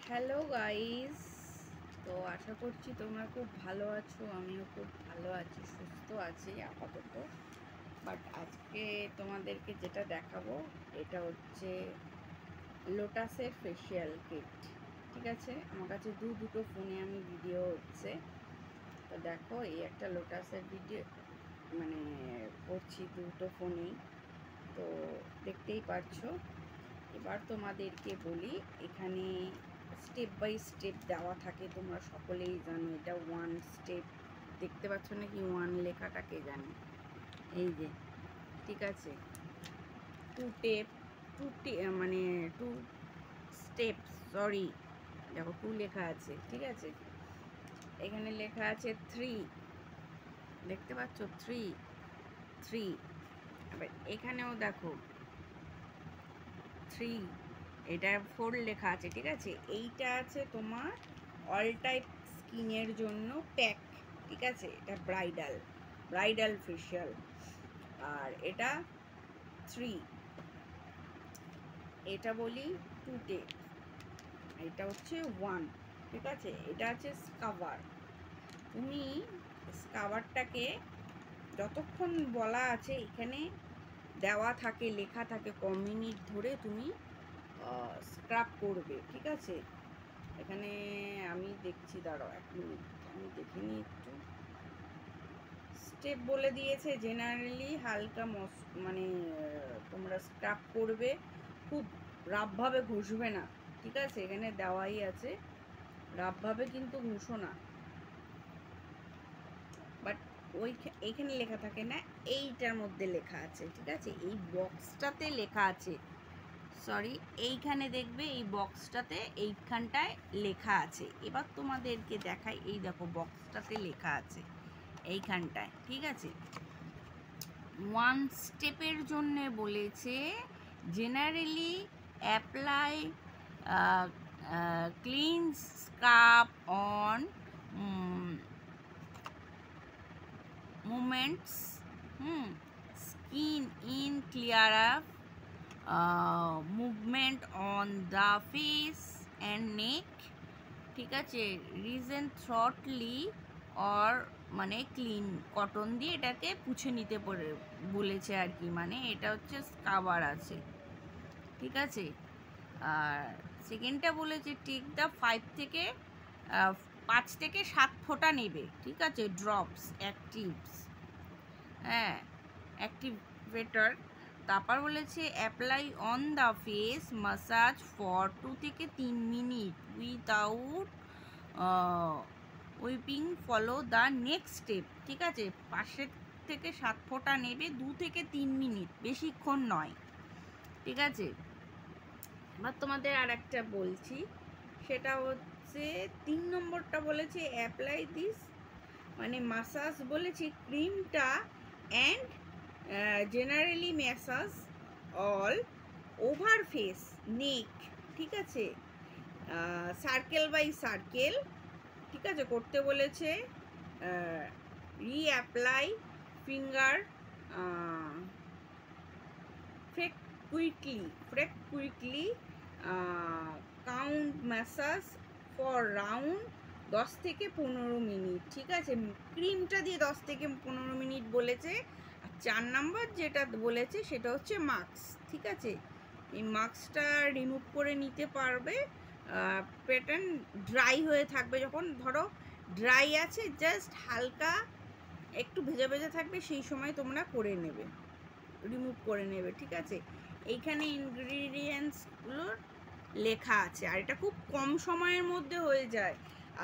Hello guys. তো আশা করছি তোমরা খুব ভালো আছো, আমিও খুব ভালো আছি, সুস্থ আছি আপাতত। বাট আজকে তোমাদেরকে যেটা দেখাবো এটা হচ্ছে লোটাসের ফেসিয়াল কিট। ঠিক আছে, আমার কাছে দুটো ফোনে আমি ভিডিও হচ্ছে। তো দেখো, এই একটা লোটাসের ভিডিও মানে করছি দুটো ফোনেই, তো দেখতেই পারছো। এবার তোমাদেরকে বলি, এখানে স্টেপ বাই স্টেপ দেওয়া থাকে, তোমরা সকলেই জানো। এটা ওয়ান স্টেপ, দেখতে পাচ্ছ নাকি ওয়ান লেখাটাকে জানি, এই যে, ঠিক আছে। টু টেপ, মানে টু স্টেপ, সরি, দেখো টু লেখা আছে, ঠিক আছে। এখানে লেখা আছে থ্রি, দেখতে পাচ্ছ থ্রি থ্রি। এবার এখানেও দেখো থ্রি, এটা ফোর লেখা আছে, ঠিক আছে। এইটা আছে তোমার অল টাইপ স্কিনের জন্য প্যাক, ঠিক আছে। এটা ব্রাইডাল ফেশিয়াল। আর এটা থ্রি, এটা বলি টু টেপ, এটা হচ্ছে ওয়ান, ঠিক আছে। এটা আছে স্কাবার। তুমি স্কাবারটাকে যতক্ষণ বলা আছে এখানে দেওয়া থাকে, লেখা থাকে ক মিনিট ধরে তুমি স্ক্রাব করবে, ঠিক আছে। এখানে আমি দেখছি, দাঁড়াও এক মিনিট, আমি দেখে নিই একটু। স্টেপ বলে দিয়েছে, জেনারেলি হালকা মানে তোমরা স্ক্রাব করবে, খুব রাফভাবে ঘষবে না, ঠিক আছে। এখানে দেওয়াই আছে, রাফভাবে কিন্তু ঘষো না। বাট এইখানে লেখা থাকে না, এইটার মধ্যে লেখা আছে, ঠিক আছে। এই বক্সটাতে লেখা আছে, সরি, এইখানে দেখবে এই বক্সটাতে, এইখানটায় লেখা আছে। এবার তোমাদেরকে দেখাই, এই দেখো বক্সটাতে লেখা আছে এইখানটায়, ঠিক আছে। ওয়ান স্টেপের জন্যে বলেছে generally apply clean scrub on movements, skin in clear up movement on the face and neck, ঠিক আছে। রিজন থ্রটলি অর মানে ক্লিন কটন দিয়ে এটাকে পুছে নিতে বলেছে আর কি, মানে এটা হচ্ছে স্কাবার আছে, ঠিক আছে। আর সেকেন্ডটা বলেছে টেক দ্য 5 থেকে 7 ফোঁটা নেবে, ঠিক আছে, ড্রপস অ্যাক্টিভস, হ্যাঁ, অ্যাক্টিভেটর। তারপর বলেছে apply on the face, massage for 2 থেকে 3 minute without wiping, follow the next step, ঠিক আছে। 5 থেকে 7 ফোঁটা নেবে, 2 থেকে 3 মিনিট, বেশিক্ষণ নয়, ঠিক আছে। এবার তোমাদের আর একটা বলছি, সেটা হচ্ছে 3 নম্বরটা বলেছে অ্যাপ্লাই দিস, মানে মাসাজ বলেছি ক্রিমটা and generally massage all over face neck, ঠিক আছে। সার্কেল বাই সার্কেল, ঠিক আছে, করতে বলেছে। Reapply finger quickly count massage for round 10 থেকে 15 মিনিট, ঠিক আছে। ক্রিমটা দিয়ে 10 থেকে 15 মিনিট বলেছে। আর 4 নাম্বার যেটা বলেছে সেটা হচ্ছে মাস্ক, ঠিক আছে। এই মাস্কটা রিমুভ করে নিতে পারবে, প্যাটার্ন ড্রাই হয়ে থাকবে, যখন ধরো ড্রাই আছে, জাস্ট হালকা একটু ভেজা ভেজা থাকবে, সেই সময় তোমরা করে নেবে, রিমুভ করে নেবে, ঠিক আছে। এইখানে ইনগ্রিডিয়েন্টসগুলোর লেখা আছে, আর এটা খুব কম সময়ের মধ্যে হয়ে যায়।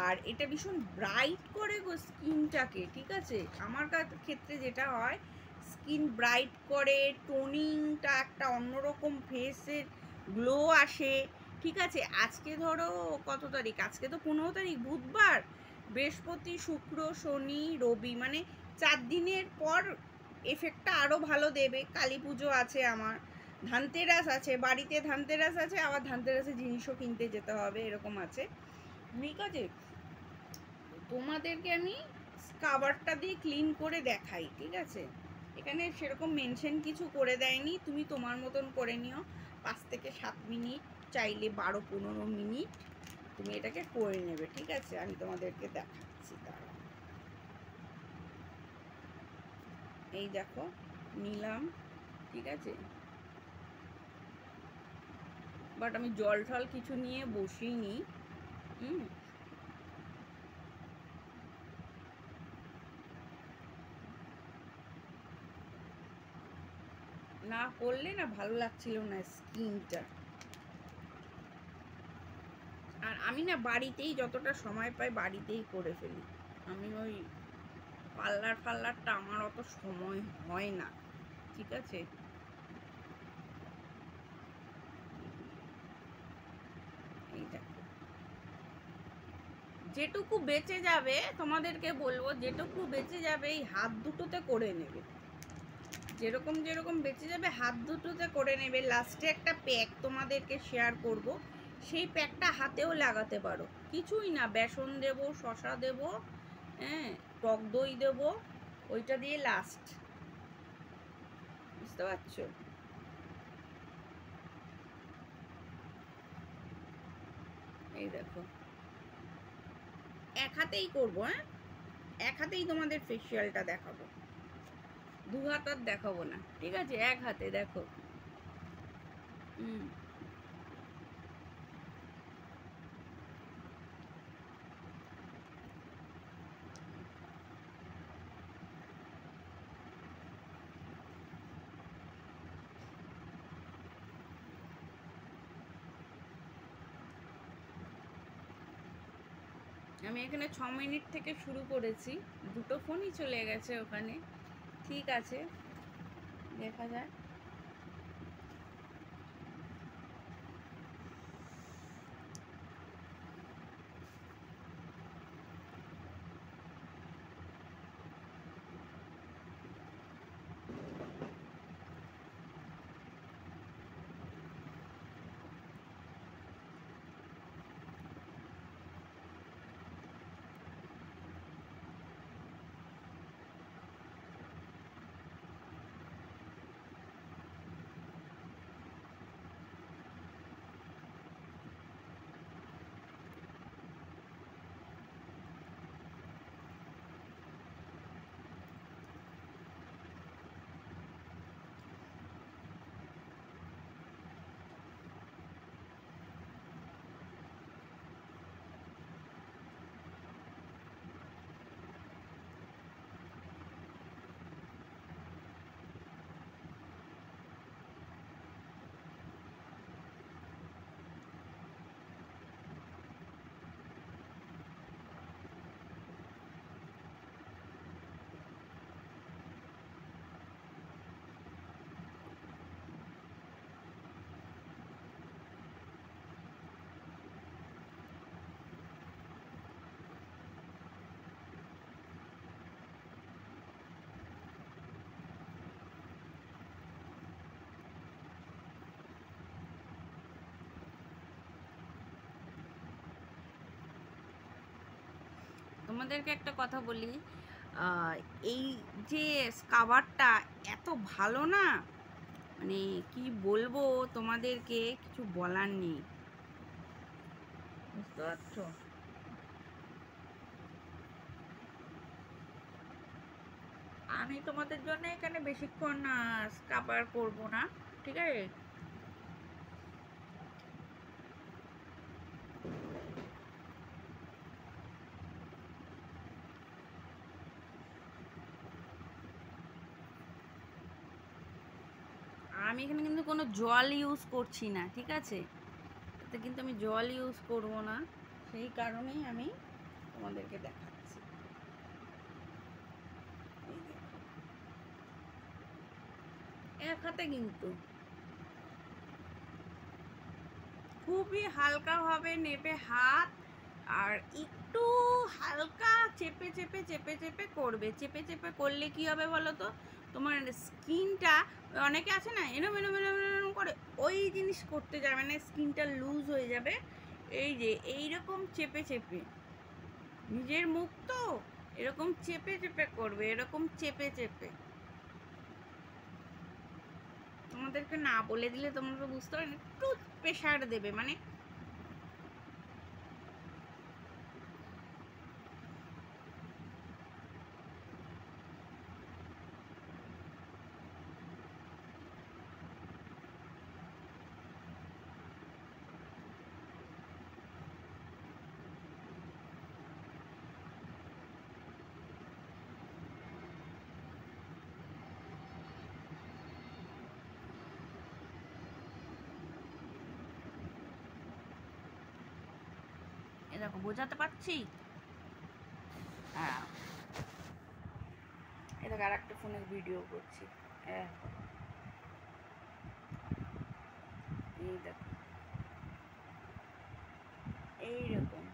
আর এটা ভীষণ ব্রাইট করে গো স্কিনটাকে, ঠিক আছে। আমার ক্ষেত্রে যেটা হয়, স্কিন ব্রাইট করে, টোনিংটা একটা অন্যরকম ফেসের গ্লো আসে, ঠিক আছে। আজকে ধরো কত তারিখ, আজকে তো 15 তারিখ, বুধবার, বৃহস্পতি, শুক্র, শনি, রবি, মানে 4 দিনের পর এফেক্টটা আরও ভালো দেবে। কালী পুজো আছে, আমার ধানতেরাস আছে, বাড়িতে ধানতেরাস আছে, আবার ধানতেরাসে জিনিসও কিনতে যেতে হবে, এরকম আছে, ঠিক আছে। তোমাদেরকে আমি স্কাবারটা দিয়ে ক্লিন করে দেখাই, ঠিক আছে। এখানে সেরকম মেনশন কিছু করে দেয়নি, তুমি তোমার মতন করে নিও। 5 থেকে 7 মিনিট, চাইলে 12-15 মিনিট, তুমি এটাকে করে নেবে, ঠিক আছে? আমি তোমাদেরকে দেখাচ্ছি, দাঁড়াও। এই দেখো নিলাম, ঠিক আছে? বাট আমি জল ঠল কিছু নিয়ে বসিনি। না করলে না ভালো লাগছিল না স্কিনটা। আর আমি না বাড়িতেই যতটা সময় পাই বাড়িতেই করে ফেলি। আমি ওই পার্লারটা আমার অত সময় হয় না, ঠিক আছে? এই দেখো, যেটুকু বেঁচে যাবে তোমাদেরকে বলবো, যেটুকু বেঁচে যাবে এই হাত দুটোতে করে নেবে। যেরকম যেরকম বেঁচে যাবে হাত দুটোতে করে নেবে। লাস্টে একটা প্যাক তোমাদেরকে শেয়ার করব, সেই প্যাকটা হাতেও লাগাতে পারো। কিছুই না, বেসন দেব, শসা দেব, হ্যাঁ, টক দই দেব, ওইটা দিয়ে লাস্ট, বুঝতে পারছো? এই দেখো, এক হাতেই করবো, হ্যাঁ, এক হাতেই তোমাদের ফেসিয়ালটা দেখাবো, দু হাত আর দেখাবো না, ঠিক আছে? এক হাতে দেখো। আমি এখানে 6 মিনিট থেকে শুরু করেছি, দুটো ফোনই চলে গেছে ওখানে, ঠিক আছে, দেখা যায়। তোমাদেরকে একটা কথা বলি, এই যে স্কাবারটা এত ভালো না, মানে কি বলবো তোমাদেরকে, কিছু বলার নেই, বুঝতে পারছো? আমি তোমাদের জন্য এখানে বেশিক্ষণ স্কাবার করব না, ঠিক আছে? আমি এখানে কিন্তু কোনো জল ইউজ করছি না, ঠিক আছে? এতে কিন্তু আমি জল ইউজ করব না, সেই কারণেই আমি তোমাদেরকে দেখাচ্ছি। এক হাতে কিন্তু খুবই হালকাভাবে নেবে হাত, আর একটু হালকা চেপে চেপে চেপে চেপে করবে। চেপে চেপে করলে কি হবে বলো তো, তোমার স্কিনটা, অনেকে আছে না এরম এরম এরম এরম করে, ওই জিনিস করতে যাবে না, স্কিনটা লুজ হয়ে যাবে। এই যে এইরকম চেপে চেপে, নিজের মুখ তো, এরকম চেপে চেপে করবে, এরকম চেপে চেপে। তোমাদেরকে না বলে দিলে তোমরা বুঝতে পারবে না, একটু প্রেশার দেবে, মানে দেখো বোঝাতে পারছি? হ্যাঁ, এই দেখো আর একটা ফোনে ভিডিও করছি। হ্যাঁ, এই দেখো এইরকম।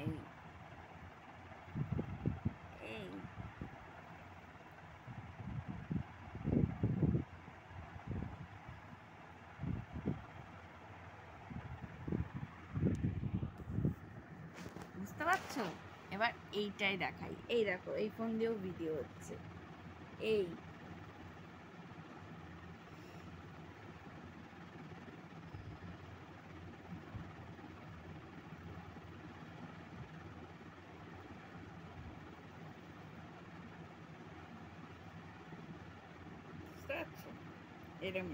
এই এই বুঝতে পারছো? এবার এইটাই দেখাই। এই দেখো এই ফোন দিয়েও ভিডিও হচ্ছে। এই বুঝতে পারছো? এরকম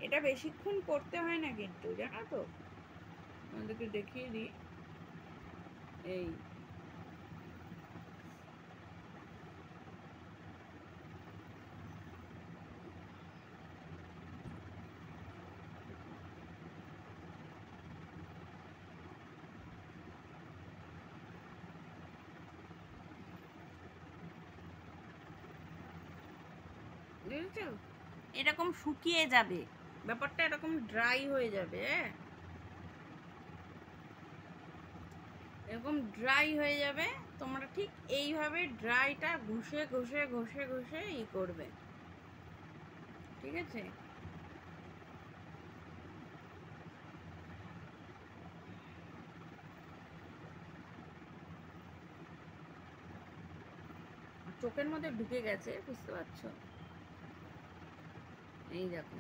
এটা বেশিক্ষণ করতে হয় না কিন্তু, জানো তো? আমাদেরকে দেখিয়ে দিই। এই বুঝেছো? এরকম শুকিয়ে যাবে, ব্যাপারটা এরকম ড্রাই হয়ে যাবে। হ্যাঁ, এরকম ড্রাই হয়ে যাবে। তোমরা ঠিক এইভাবে ড্রাইটা ঘষে ঘষে ঘষে ঘষে করবে, ঠিক আছে? চোখের মধ্যে ঢুকে গেছে, বুঝতে পারছো? এই দেখো।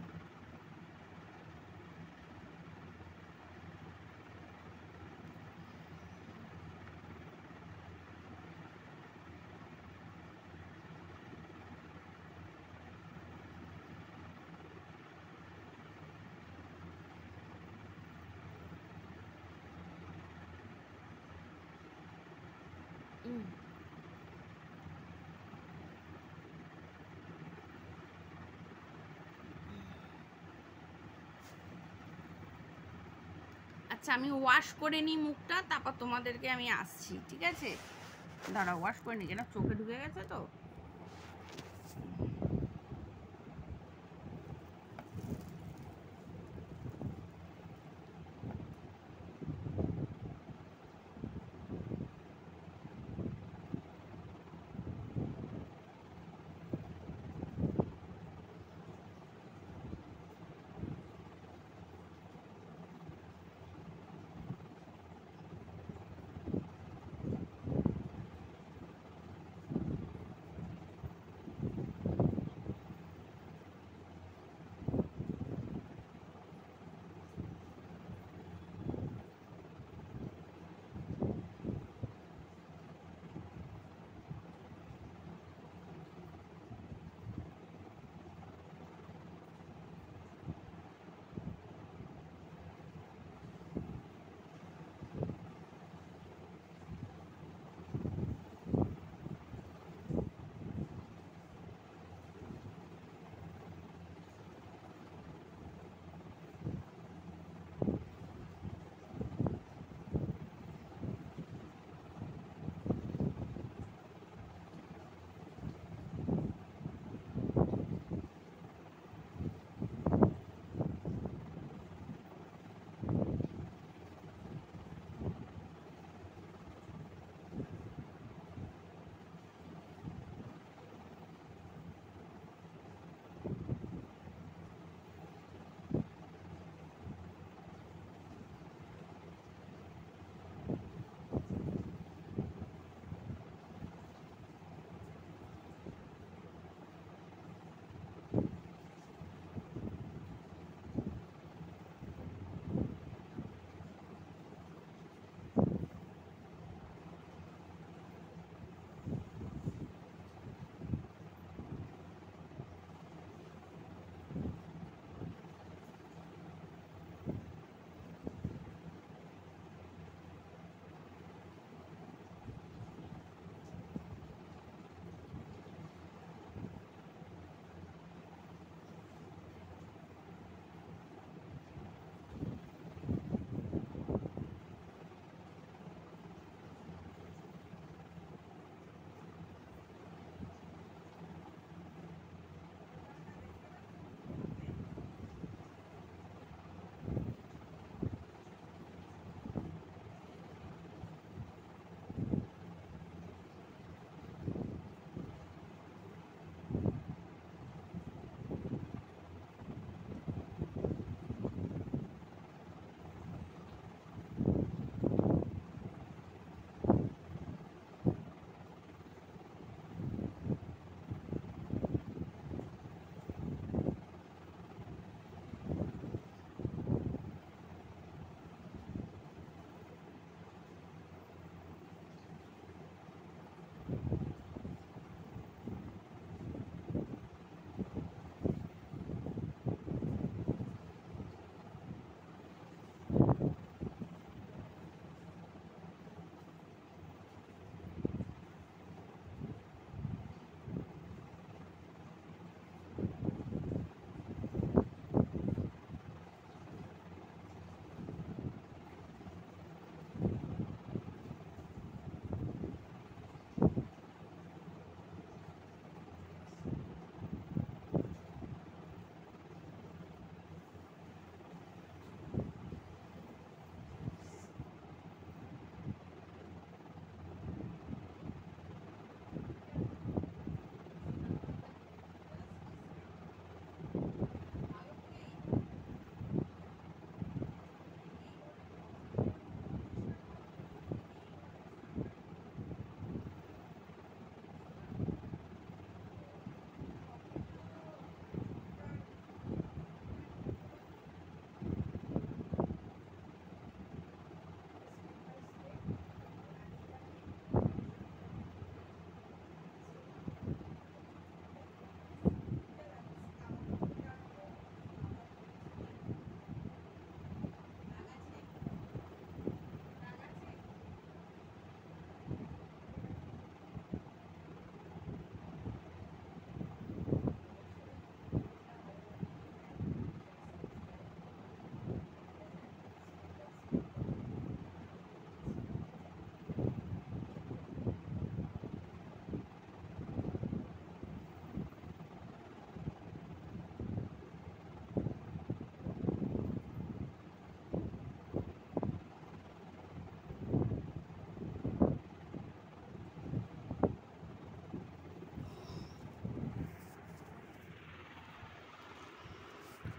হুম। আচ্ছা, আমি ওয়াশ করে নিই মুখটা, তারপর তোমাদেরকে আমি আসছি, ঠিক আছে? দাঁড়া, ওয়াশ করে নিই, যেন চোখে ঢুকে গেছে তো।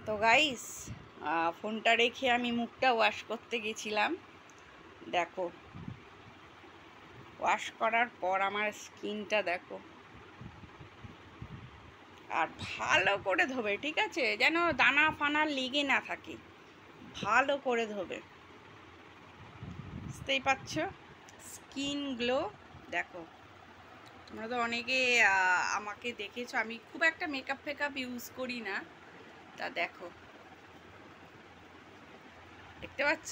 তো গাইস, ফোনটা রেখে আমি মুখটা ওয়াশ করতে গেছিলাম। দেখো, ওয়াশ করার পর আমার স্কিনটা দেখো। আর ভালো করে ধোবে, ঠিক আছে, যেন দানা ফানা লেগে না থাকে। ভালো করে ধোবে, বুঝতেই পারছো। স্কিন গ্লো দেখো। তোমরা তো অনেকে আমাকে দেখেছো, আমি খুব একটা মেকআপ ফেকআপ ইউজ করি না। তা দেখো, দেখতে পাচ্ছ?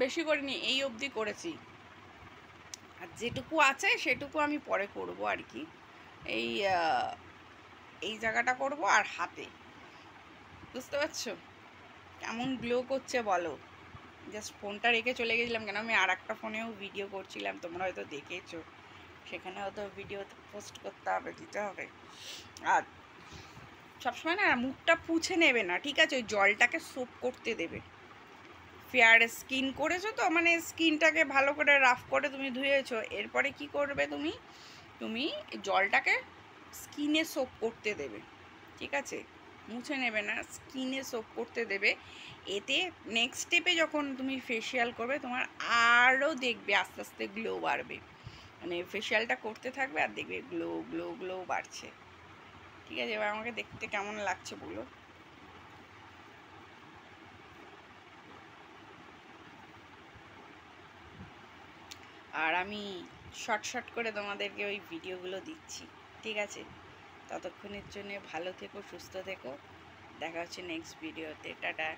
বেশি করিনি, এই অবধি করেছি। আর যেটুকু আছে সেটুকু আমি পরে করব আর কি। এই এই জায়গাটা করব আর হাতে, বুঝতে পারছো কেমন গ্লো করছে বলো। জাস্ট ফোনটা রেখে চলে গেছিলাম, কেন আমি আর একটা ফোনেও ভিডিও করছিলাম, তোমরা হয়তো দেখেছো। সেখানেও তো ভিডিও পোস্ট করতে হবে, দিতে হবে। আর সবসময় না মুখটা পুছে নেবে না, ঠিক আছে, ওই জলটাকে সোপ করতে দেবে। ফেয়ার স্কিন করেছো তো, মানে স্কিনটাকে ভালো করে রাফ করে তুমি ধুয়েছো, এরপরে কি করবে তুমি, তুমি জলটাকে স্কিনে সোপ করতে দেবে, ঠিক আছে, মুছে নেবে না, স্কিনে সোপ করতে দেবে। এতে নেক্সট স্টেপে যখন তুমি ফেসিয়াল করবে, তোমার আরও দেখবে আস্তে আস্তে গ্লো বাড়বে। মানে ফেসিয়ালটা করতে থাকবে আর দেখবে গ্লো গ্লো গ্লো বাড়ছে। ঠিক আছে, এবার আমাকে দেখতে কেমন লাগছে বলো। আর আমি শর্ট শর্ট করে তোমাদেরকে ওই ভিডিওগুলো দিচ্ছি, ঠিক আছে। ততক্ষণের জন্য ভালো থেকো, সুস্থ থেকো। দেখা হচ্ছে নেক্সট ভিডিওতে। টাটা।